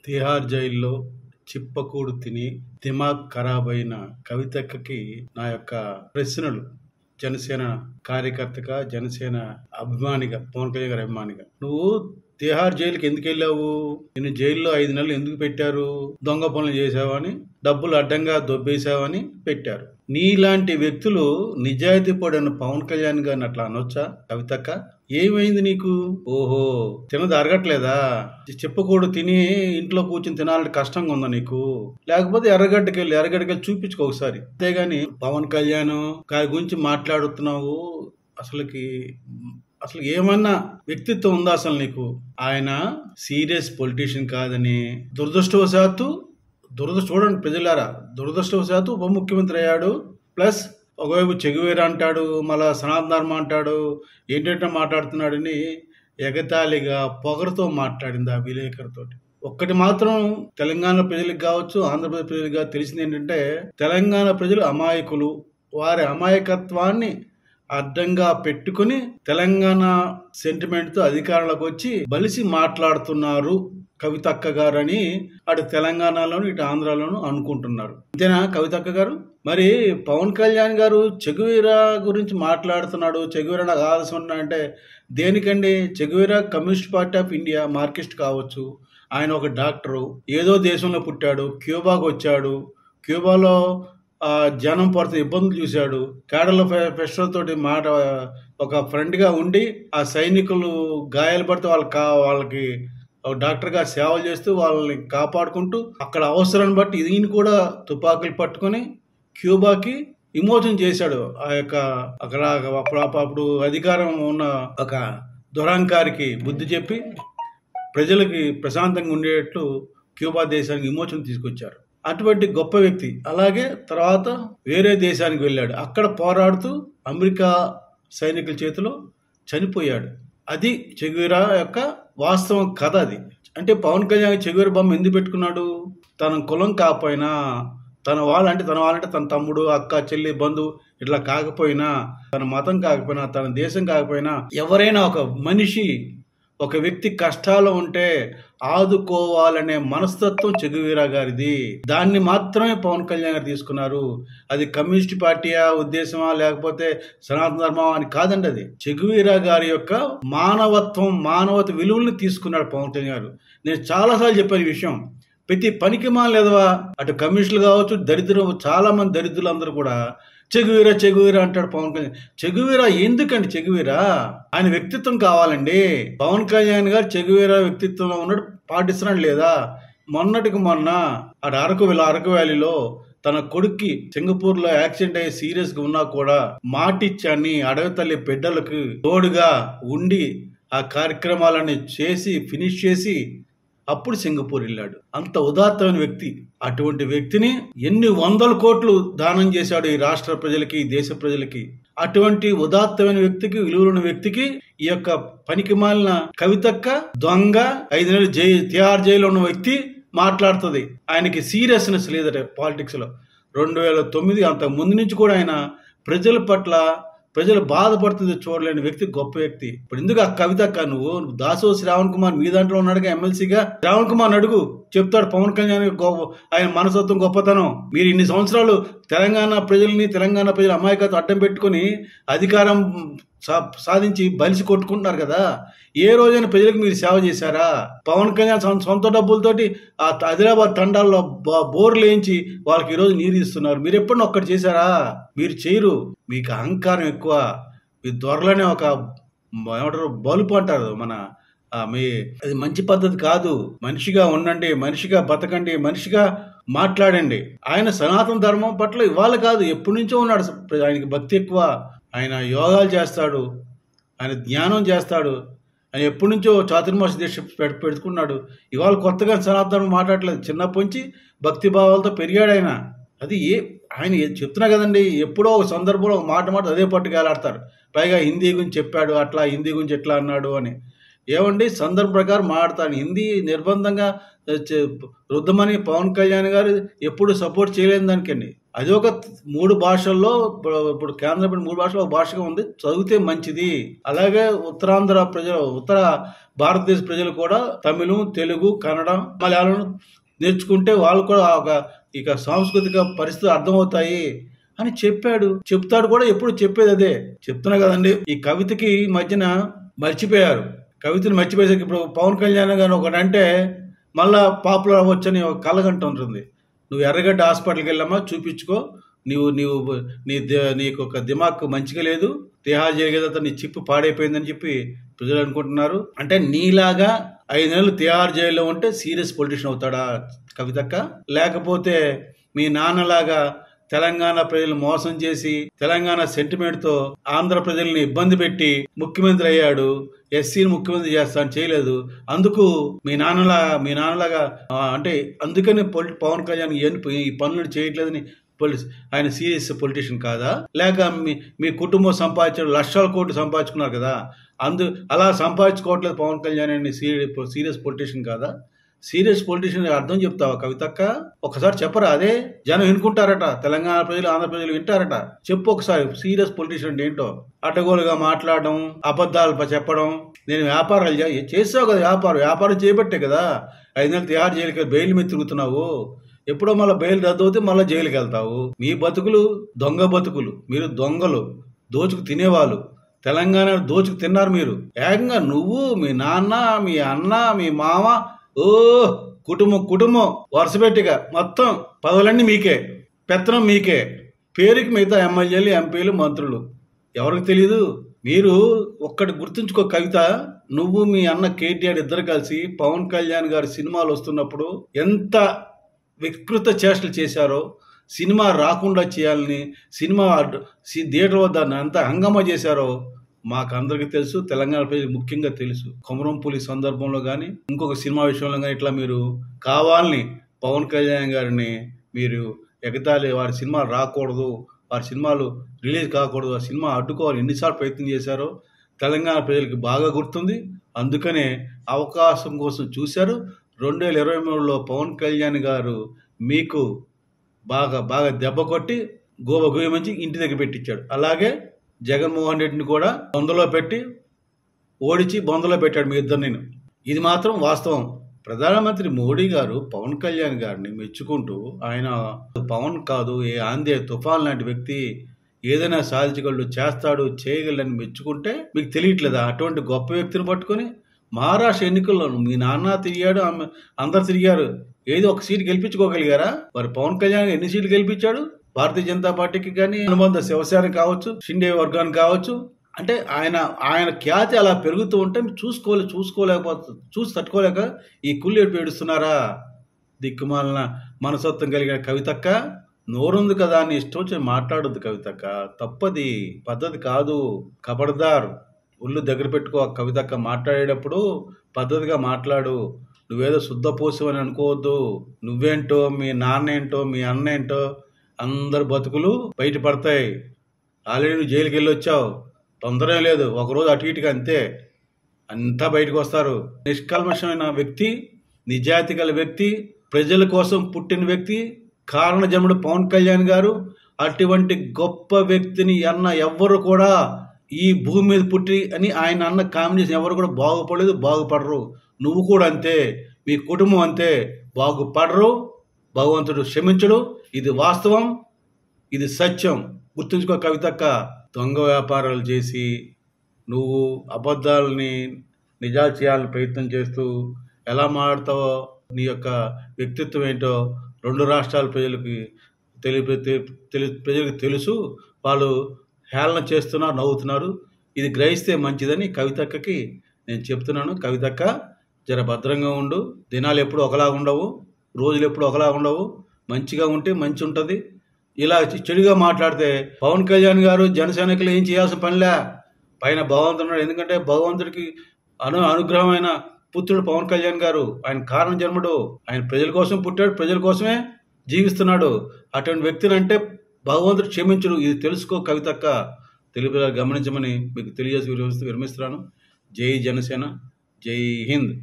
తిహార్ జైల్లో చిప్పకూడు తిని దిమాగ్ ఖరాబ్ అయిన కవితక్కకి నా యొక్క ప్రశ్నలు. జనసేన కార్యకర్తగా, జనసేన అభిమానిగా, పవన్ కళ్యాణ్ గారి అభిమానిగా, నువ్వు తిహార్ జైలుకి ఎందుకు వెళ్ళావు? నిన్ను జైల్లో 5 నెలలు ఎందుకు పెట్టారు? దొంగ పనులు చేసావని, డబ్బులు అడ్డంగా దొబ్బేశావని పెట్టారు. నీలాంటి వ్యక్తులు నిజాయితీ పడిన పవన్ కళ్యాణ్ గారిని అట్లా అనొచ్చా కవితక్క? ఏమైంది నీకు? ఓహో, తినది అరగట్లేదా? చెప్పకూడదు తిని ఇంట్లో కూర్చుని తినాలంటే కష్టంగా ఉందా నీకు? లేకపోతే ఎర్రగడ్డకెళ్ళి చూపించుకో ఒకసారి. అంతేగాని పవన్ కళ్యాణ్ గారి గురించి మాట్లాడుతున్నావు. అసలు ఏమన్నా వ్యక్తిత్వం ఉందా అసలు నీకు? ఆయన సీరియస్ పొలిటీషియన్ కాదని చూడండి ప్రజలారా, దురదృష్టవశాత్తు ఉప ముఖ్యమంత్రి అయ్యాడు. ప్లస్ ఒకవైపు చెగువేరా అంటాడు, మళ్ళా సనాతన ధర్మం అంటాడు, ఏంటంటే మాట్లాడుతున్నాడని ఎగతాళిగా పొగరుతో మాట్లాడింది ఆ విలేకరుతోటి. ఒక్కటి మాత్రం తెలంగాణ ప్రజలకు కావచ్చు, ఆంధ్రప్రదేశ్ ప్రజలకు కావచ్చు తెలిసింది ఏంటంటే, తెలంగాణ ప్రజలు అమాయకులు. వారి అమాయకత్వాన్ని అడ్డంగా పెట్టుకుని తెలంగాణ సెంటిమెంట్తో అధికారంలోకి వచ్చి బలిసి మాట్లాడుతున్నారు కవితక్క గారు అని అటు తెలంగాణలోను ఇటు ఆంధ్రాలోను అనుకుంటున్నారు. అంతేనా కవితక్క గారు? మరి పవన్ కళ్యాణ్ గారు చెగువీరా గురించి మాట్లాడుతున్నాడు, చెగువీరా నాకు ఆలస్యం ఉన్నా అంటే దేనికండి? చెగువీరా communist party of India Marxist కావచ్చు, ఆయన ఒక డాక్టరు, ఏదో దేశంలో పుట్టాడు, క్యూబాకు వచ్చాడు, క్యూబాలో జనం పడుతున్న ఇబ్బందులు చూశాడు, కేడర్ల ఫెస్టివల్ తోటి ఒక ఫ్రెండ్గా ఉండి ఆ సైనికులు గాయాలు పడితే వాళ్ళకి ఒక డాక్టర్గా సేవలు చేస్తూ వాళ్ళని కాపాడుకుంటూ అక్కడ అవసరాన్ని బట్టి ఈయన కూడా తుపాకులు పట్టుకొని క్యూబాకి విమోచన చేశాడు. ఆ యొక్క అక్కడ అప్పుడు అధికారం ఉన్న ఒక దురహంకారికి బుద్ధి చెప్పి ప్రజలకి ప్రశాంతంగా ఉండేటట్లు క్యూబా దేశానికి విమోచన తీసుకొచ్చారు. అటువంటి గొప్ప వ్యక్తి. అలాగే తర్వాత వేరే దేశానికి వెళ్ళాడు, అక్కడ పోరాడుతూ అమెరికా సైనికుల చేతిలో చనిపోయాడు. అది చెగువీరా యొక్క వాస్తవం కథ. అది అంటే పవన్ కళ్యాణ్ చెగువీరా బొమ్మ ఎందుకు పెట్టుకున్నాడు? తన కులం కాకపోయినా, తన వాళ్ళంటే తన తమ్ముడు, అక్క, చెల్లి, బంధువు ఇట్లా కాకపోయినా, తన మతం కాకపోయినా, తన దేశం కాకపోయినా, ఎవరైనా ఒక మనిషి, ఒక వ్యక్తి కష్టాలు ఉంటే ఆదుకోవాలనే మనస్తత్వం చెగువీరా గారిది. దాన్ని మాత్రమే పవన్ కళ్యాణ్ గారు తీసుకున్నారు. అది కమ్యూనిస్ట్ పార్టీయా ఉద్దేశమా లేకపోతే సనాతన ధర్మం అని కాదండి. అది చెగువీరా గారి యొక్క మానవత విలువల్ని తీసుకున్నాడు పవన్ కళ్యాణ్ గారు. నేను చాలాసార్లు చెప్పాను ఈ విషయం. ప్రతి పనికి మాలేదవా, అటు కమ్యూనిస్టులు కావచ్చు, దరిద్రం, చాలా మంది దరిద్రులు అందరూ కూడా చెగువీరా అంటాడు పవన్ కళ్యాణ్. చెగువీరా ఎందుకండి? చెగువీరా ఆయన వ్యక్తిత్వం కావాలండి. పవన్ కళ్యాణ్ గారు చెగువీరా వ్యక్తిత్వంలో ఉన్నాడు, పాటిస్తున్నాడు లేదా? మొన్నటికి మొన్న అటు అరకు వ్యాలీలో తన కొడుక్కి సింగపూర్ లో యాక్సిడెంట్ అయ్యి సీరియస్ గా ఉన్నా కూడా మాటిచ్చాన్ని అడగతల్లి బిడ్డలకు తోడుగా ఉండి ఆ కార్యక్రమాలని చేసి ఫినిష్ చేసి అప్పుడు సింగపూర్ వెళ్ళాడు. అంత ఉదాత్తమైన వ్యక్తి. అటువంటి వ్యక్తిని ఎన్ని 100 కోట్లు దానం చేశాడు ఈ రాష్ట్ర ప్రజలకి, ఈ దేశ ప్రజలకి. అటువంటి ఉదాత్తమైన వ్యక్తికి, విలువలున్న వ్యక్తికి ఈ యొక్క పనికిమాలిన కవితక్క దొంగ 5 నెలలు తిహార్ జైల్లో ఉన్న వ్యక్తి మాట్లాడుతుంది. ఆయనకి సీరియస్నెస్ లేదట పాలిటిక్స్ లో. 2009 అంతకు ముందు నుంచి కూడా ఆయన ప్రజల పట్ల, ప్రజలు బాధపడుతుంది చూడలేని వ్యక్తి, గొప్ప వ్యక్తి. ఇప్పుడు ఎందుకు ఆ కవితక్క? నువ్వు దాసో శ్రావణ్ కుమార్ మీ దాంట్లో ఉన్నాడుగా ఎమ్మెల్సీగా, శ్రావణ్ కుమార్ అడుగు, చెప్తాడు పవన్ కళ్యాణ్ ఆయన మనస్తత్వం, గొప్పతనం. మీరు ఇన్ని సంవత్సరాలు తెలంగాణ ప్రజల అమాయకత్వం అడ్డం పెట్టుకుని అధికారం సాధించి బలిసి కొట్టుకుంటున్నారు కదా. ఏ రోజైనా ప్రజలకు మీరు సేవ చేశారా? పవన్ కళ్యాణ్ సొంత డబ్బులతోటి ఆ ఆదిలాబాద్ తండాల్లో బోర్లు వేయించి వాళ్ళకి ఈరోజు నీరు ఇస్తున్నారు. మీరు ఎప్పుడన్నా ఒక్కటి చేశారా? మీరు చేయరు. మీకు అహంకారం ఎక్కువ. మీ దొరలనే ఒక ఏమంటారు బలుపు అంటారు అది మంచి పద్ధతి కాదు. మనిషిగా ఉండండి, మనిషిగా బతకండి, మనిషిగా మాట్లాడండి. ఆయన సనాతన ధర్మం పట్ల ఇవాళ కాదు, ఎప్పటి నుంచో ఉన్నాడు. ఆయనకి భక్తి ఎక్కువ. ఆయన యోగాలు చేస్తాడు, ఆయన ధ్యానం చేస్తాడు, ఆయన ఎప్పటి నుంచో చాతుర్మాస దీక్ష పెట్టుకున్నాడు. ఇవాళ కొత్తగా సనాతన ధర్మం మాట్లాడలేదు. చిన్నప్పటి నుంచి భక్తి భావాలతో పెరిగాడు ఆయన. అది ఆయన చెప్తున్నా కదండి, ఎప్పుడో ఒక సందర్భంలో ఒక మాట అదే పట్టుకు వేలాడతారు. పైగా హిందీ గురించి చెప్పాడు, అట్లా హిందీ గురించి ఎట్లా అన్నాడు అని. ఏమండి సందర్భ ప్రకారం మాట్లాడతాను. హిందీ నిర్బంధంగా చే- రుద్దమని పవన్ కళ్యాణ్ గారు ఎప్పుడు సపోర్ట్ చేయలేదు దానికండి. అది ఒక 3 భాషల్లో ఇప్పుడు కేంద్ర ప్రభుత్వం 3 భాషల్లో ఒక భాషగా ఉంది. చదివితే మంచిది. అలాగే ఉత్తరాంధ్ర ప్రజలు, ఉత్తర భారతదేశ ప్రజలు కూడా తమిళం, తెలుగు, కన్నడ, మలయాళం నేర్చుకుంటే వాళ్ళు కూడా ఇక సాంస్కృతిక పరిస్థితులు అర్థమవుతాయి అని చెప్పాడు. చెప్తాడు కూడా, ఎప్పుడు చెప్పేది అదే. చెప్తున్నా కదండి. ఈ కవితకి ఈ మధ్యన మర్చిపోయారు. కవితను మర్చిపోయేసరికి ఇప్పుడు పవన్ కళ్యాణ్ గారు ఒకటంటే మళ్ళా పాపులర్ అవ్వచ్చని ఒక కలగంట ఉంటుంది. నువ్వు ఎర్రగడ్డ హాస్పిటల్కి వెళ్ళమ్మా, చూపించుకో. నీవు నీవు నీకు ఒక దిమాగ్ మంచిగా లేదు, తిహార్ జరిగేదంతా నీ చిప్పు పాడైపోయిందని చెప్పి ప్రజలు అనుకుంటున్నారు. అంటే నీలాగా 5 నెలలు తిహార్ జైల్లో ఉంటే సీరియస్ పొలిటీషియన్ అవుతాడా కవితక్క? లేకపోతే మీ నాన్నలాగా తెలంగాణ ప్రజలు మోసం చేసి తెలంగాణ సెంటిమెంట్ తో ఆంధ్ర ప్రజల్ని ఇబ్బంది పెట్టి ముఖ్యమంత్రి అయ్యాడు, ఎస్సీని ముఖ్యమంత్రి చేస్తాను చేయలేదు. అందుకు మీ నాన్నలాగా అంటే అందుకని పవన్ కళ్యాణ్ ఈ పనులు చేయట్లేదని ఆయన సీరియస్ పొలిటీషియన్ కాదా? లేక మీ కుటుంబం లక్షల కోట్లు సంపాదించుకున్నారు కదా, అలా సంపాదించుకోవట్లేదు పవన్ కళ్యాణ్ అని సీరియస్ పొలిటీషియన్ కాదా? సీరియస్ పొలిటీషియన్ అర్థం చెప్తావా కవితక్క? ఒకసారి చెప్పరా? అదే జనం వినుకుంటారట, తెలంగాణ ప్రజలు ఆంధ్ర ప్రజలు వింటారట. చెప్పు ఒకసారి సీరియస్ పొలిటీషియన్ అంటే ఏంటో. అడ్డగోలుగా మాట్లాడడం, అబద్ధాలు చెప్పడం. నేను వ్యాపారాలు చేసావు కదా, వ్యాపారం చేయబట్టే కదా 5 నెలలు తిహార్ జైలుకి బెయిల్ మీద తిరుగుతున్నావు. ఎప్పుడో మళ్ళీ బెయిల్ రద్దు అవుతే మళ్ళీ జైలుకి వెళ్తావు. మీ బతుకులు దొంగ బతుకులు. మీరు దొంగలు, దోచుకు తినేవాళ్ళు. తెలంగాణ దోచుకు తిన్నారు మీరు. ఏకంగా నువ్వు, మీ నాన్న, మీ అన్న, మీ మామ, ఓ కుటుంబం వరుసపెట్టిగా మొత్తం పదవులన్నీ మీకే, పెత్తనం మీకే. పేరుకి మిగతా ఎమ్మెల్యేలు, ఎంపీలు, మంత్రులు ఎవరికి తెలియదు. మీరు ఒక్కటి గుర్తుంచుకో కవిత, నువ్వు మీ అన్న కేటీఆర్ ఇద్దరు కలిసి పవన్ కళ్యాణ్ గారి సినిమాలు వస్తున్నప్పుడు ఎంత వికృత చేష్టలు చేశారో, సినిమా రాకుండా చేయాలని సినిమా థియేటర్ వద్ద ఎంత హంగామా చేశారో మాకందరికీ తెలుసు. తెలంగాణ ప్రజలకు ముఖ్యంగా తెలుసు. కొమరంపులి సందర్భంలో కానీ ఇంకొక సినిమా విషయంలో కానీ ఇట్లా మీరు కావాలని పవన్ కళ్యాణ్ గారిని మీరు ఎగతాళి, వారి సినిమాలు రాకూడదు, వారి సినిమాలు రిలీజ్ కాకూడదు, ఆ సినిమా అడ్డుకోవాలి ఎన్నిసార్లు ప్రయత్నం చేశారో తెలంగాణ ప్రజలకు బాగా గుర్తుంది. అందుకనే అవకాశం కోసం చూశారు. 2023లో పవన్ కళ్యాణ్ గారు మీకు బాగా దెబ్బ కొట్టి గోయమంచి ఇంటి దగ్గర పెట్టించాడు. అలాగే జగన్మోహన్ రెడ్డిని కూడా బొందలో పెట్టి ఓడించి బొందలో పెట్టాడు మీ ఇద్దరిని. ఇది మాత్రం వాస్తవం. ప్రధానమంత్రి మోడీ గారు పవన్ కళ్యాణ్ గారిని మెచ్చుకుంటూ, ఆయన పవన్ కాదు, ఏ ఆంధ్ర తుఫాన్ లాంటి వ్యక్తి, ఏదైనా సాధించగలడు, చేస్తాడు, చేయగలడని మెచ్చుకుంటే మీకు తెలియట్లేదా? అటువంటి గొప్ప వ్యక్తిని పట్టుకొని మహారాష్ట్ర ఎన్నికల్లో మీ నాన్న తిరిగాడు, అందరు తిరిగారు, ఏదో ఒక సీటు గెలిపించుకోగలిగారా? మరి పవన్ కళ్యాణ్ ఎన్ని సీట్లు గెలిపించాడు? భారతీయ జనతా పార్టీకి కానీ, అనుబంధ శివసేన కావచ్చు, షిండే వర్గానికి కావచ్చు. అంటే ఆయన ఖ్యాతి అలా పెరుగుతూ ఉంటే చూసుకోలేకపోతుంది, చూసి తట్టుకోలేక ఈ కుళ్ళు ఏడుస్తున్నారా? దిక్కుమాలిన మనసత్వం కలిగిన కవితక్క, నోరుంది కదా అని ఇష్టం వచ్చి మాట్లాడొద్దు కవితక్క. తప్పది, పద్ధతి కాదు. ఖబర్దార్, ఒళ్ళు దగ్గర పెట్టుకో. కవితక్క మాట్లాడేటప్పుడు పద్ధతిగా మాట్లాడు. నువ్వేదో శుద్ధ పోసవని అనుకోవద్దు. నువ్వేంటో, మీ నాన్న ఏంటో, మీ అన్న ఏంటో అందరు బతుకులు బయటపడతాయి. ఆల్రెడీ నువ్వు జైలుకి వెళ్ళి వచ్చావు, తొందర లేదు, ఒకరోజు అటు ఇటుగా అంతే, అంతా బయటకు వస్తారు. నిష్కల్మషమైన వ్యక్తి, నిజాయితీ గల వ్యక్తి, ప్రజల కోసం పుట్టిన వ్యక్తి, కారణ జన్ముడు పవన్ కళ్యాణ్ గారు. అటువంటి గొప్ప వ్యక్తిని అన్న ఎవ్వరు కూడా ఈ భూమి మీద పుట్టి అని ఆయన అన్న కాంబినేషన్ ఎవరు కూడా బాగుపడలేదు, బాగుపడరు. నువ్వు కూడా అంతే, మీ కుటుంబం అంతే, బాగుపడరు. భగవంతుడు క్షమించడు. ఇది వాస్తవం, ఇది సత్యం. గుర్తుంచుకో కవితక్క. దొంగ వ్యాపారాలు చేసి నువ్వు అబద్ధాలని నిజాలు చేయాలని ప్రయత్నం చేస్తూ ఎలా మాట్లాడతావో, నీ యొక్క వ్యక్తిత్వం ఏంటో 2 రాష్ట్రాల ప్రజలకు ప్రజలకు తెలుసు. వాళ్ళు హేళన చేస్తున్నారు, నవ్వుతున్నారు. ఇది గ్రహిస్తే మంచిదని కవితక్కకి నేను చెప్తున్నాను. కవితక్క, జర భద్రంగా ఉండు. దినాలు ఎప్పుడు ఒకలా ఉండవు, రోజులు ఎప్పుడు ఒకలా ఉండవు. మంచిగా ఉంటే మంచి ఉంటుంది. ఇలా చెడుగా మాట్లాడితే పవన్ కళ్యాణ్ గారు జనసేనకులు ఏం చేయాల్సిన పనిలే. పైన భగవంతుడు, ఎందుకంటే భగవంతుడికి అనుగ్రహమైన పుత్రుడు పవన్ కళ్యాణ్ గారు. ఆయన కారణ జన్ముడు, ఆయన ప్రజల కోసం పుట్టాడు, ప్రజల కోసమే జీవిస్తున్నాడు. అటువంటి వ్యక్తిని అంటే భగవంతుడు క్షమించడు. ఇది తెలుసుకో కవితక్క. తెలుగు గమనించమని మీకు తెలియజేసి విరమిస్తున్నాను. జై జనసేన, జై హింద్.